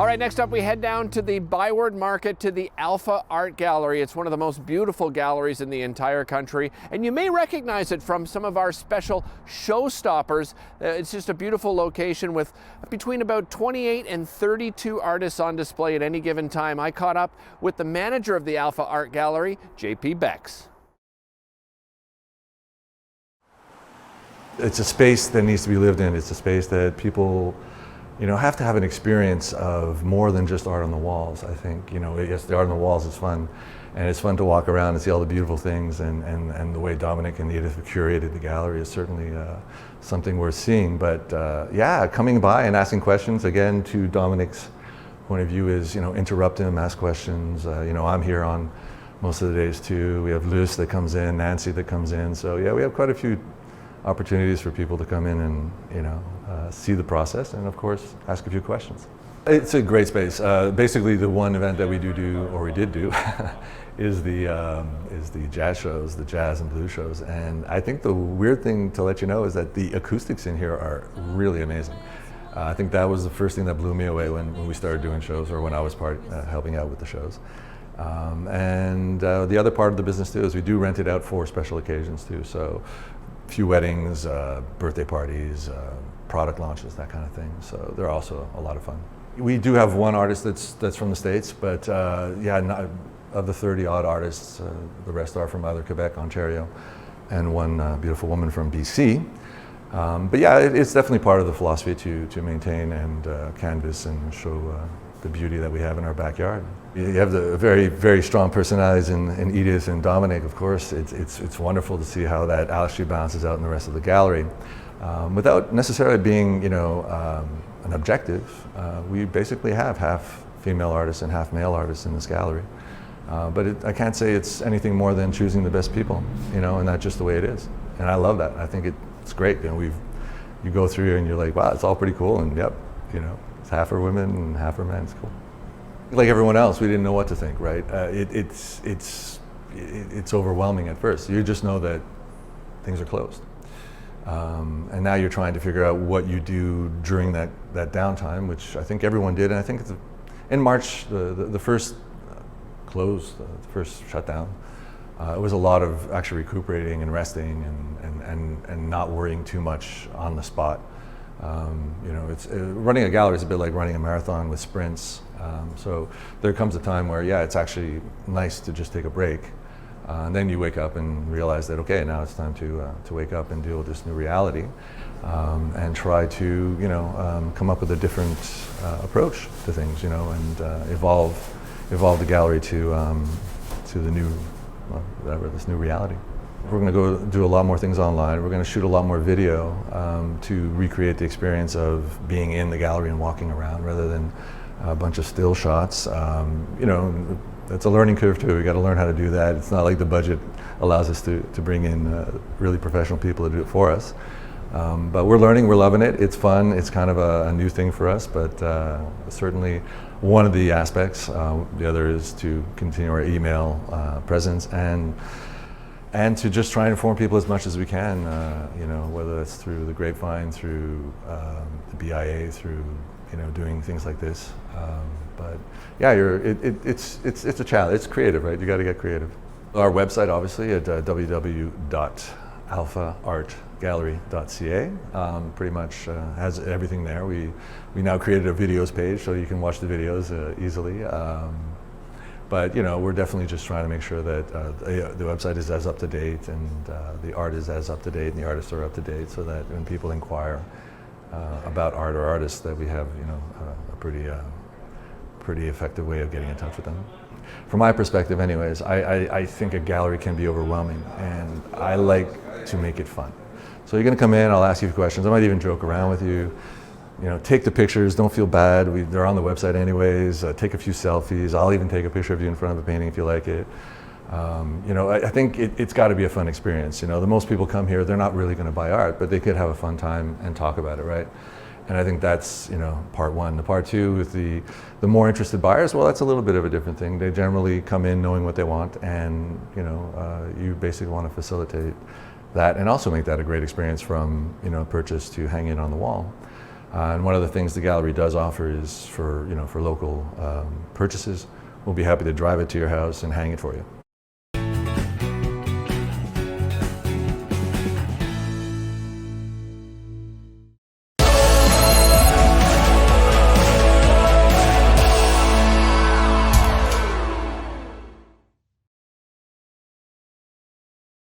All right, next up we head down to the ByWard Market to the Alpha Art Gallery. It's one of the most beautiful galleries in the entire country, and you may recognize it from some of our special showstoppers. It's just a beautiful location with between about 28 and 32 artists on display at any given time. I caught up with the manager of the Alpha Art Gallery, JP Becks. It's a space that needs to be lived in. It's a space that people have to have an experience of more than just art on the walls. I think, yes, the art on the walls is fun, and it's fun to walk around and see all the beautiful things, and the way Dominic and Edith have curated the gallery is certainly something worth seeing. But yeah, coming by and asking questions, again, to Dominic's point of view is, interrupt him, ask questions. I'm here on most of the days too. We have Luce that comes in, Nancy that comes in. So yeah, we have quite a few opportunities for people to come in and see the process, and of course ask a few questions. It's a great space. Basically, the one event that we did do, is the jazz shows, the jazz and blues shows. And I think the weird thing to let you know is that the acoustics in here are really amazing. I think that was the first thing that blew me away when we started doing shows, or when I was helping out with the shows. The other part of the business too is we do rent it out for special occasions too. So a few weddings, birthday parties, product launches, that kind of thing. So they're also a lot of fun. We do have one artist that's from the States, but yeah, of the 30 odd artists, the rest are from either Quebec, Ontario, and one beautiful woman from BC. But yeah, it's definitely part of the philosophy to maintain and canvas and show the beauty that we have in our backyard. You have the very, very strong personalities in Edith and Dominic, of course. It's wonderful to see how that actually balances out in the rest of the gallery. Without necessarily being, an objective, we basically have half female artists and half male artists in this gallery. But I can't say it's anything more than choosing the best people, and that's just the way it is. And I love that. I think it's great. You go through here and you're like, wow, it's all pretty cool. And yep, it's half are women and half are men. It's cool. Like everyone else, we didn't know what to think, right? It's overwhelming at first. You just know that things are closed. And now you're trying to figure out what you do during that downtime, which I think everyone did. And I think in March, the first close, the first shutdown, it was a lot of actually recuperating and resting and not worrying too much on the spot. Running a gallery is a bit like running a marathon with sprints. So there comes a time where, yeah, it's actually nice to just take a break. And then you wake up and realize that, okay, now it's time to wake up and deal with this new reality, and try to, come up with a different approach to things, and evolve the gallery to the new, this new reality. We're going to go do a lot more things online. We're going to shoot a lot more video to recreate the experience of being in the gallery and walking around rather than a bunch of still shots. It's a learning curve too. We got to learn how to do that. It's not like the budget allows us to bring in really professional people to do it for us. But we're learning, we're loving it. It's fun. It's kind of a new thing for us, but certainly one of the aspects. The other is to continue our email presence and to just try and inform people as much as we can, whether that's through the grapevine, through the BIA, through doing things like this. But yeah, it's a challenge. It's creative, right? You got to get creative. Our website, obviously, at www.alphaartgallery.ca, pretty much has everything there. We now created a videos page, so you can watch the videos easily. But we're definitely just trying to make sure that the website is as up to date, and the art is as up to date, and the artists are up to date, so that when people inquire about art or artists, that we have a pretty effective way of getting in touch with them. From my perspective, anyways, I think a gallery can be overwhelming, and I like to make it fun. So you're going to come in, I'll ask you questions. I might even joke around with you. Take the pictures, don't feel bad. They're on the website anyways. Take a few selfies. I'll even take a picture of you in front of a painting if you like it. I think it's got to be a fun experience. The most people come here, they're not really going to buy art, but they could have a fun time and talk about it, right? And I think that's, part one. The part two with the more interested buyers, well, that's a little bit of a different thing. They generally come in knowing what they want, and, you basically want to facilitate that and also make that a great experience from, purchase to hang it on the wall. And one of the things the gallery does offer is for local purchases, we'll be happy to drive it to your house and hang it for you.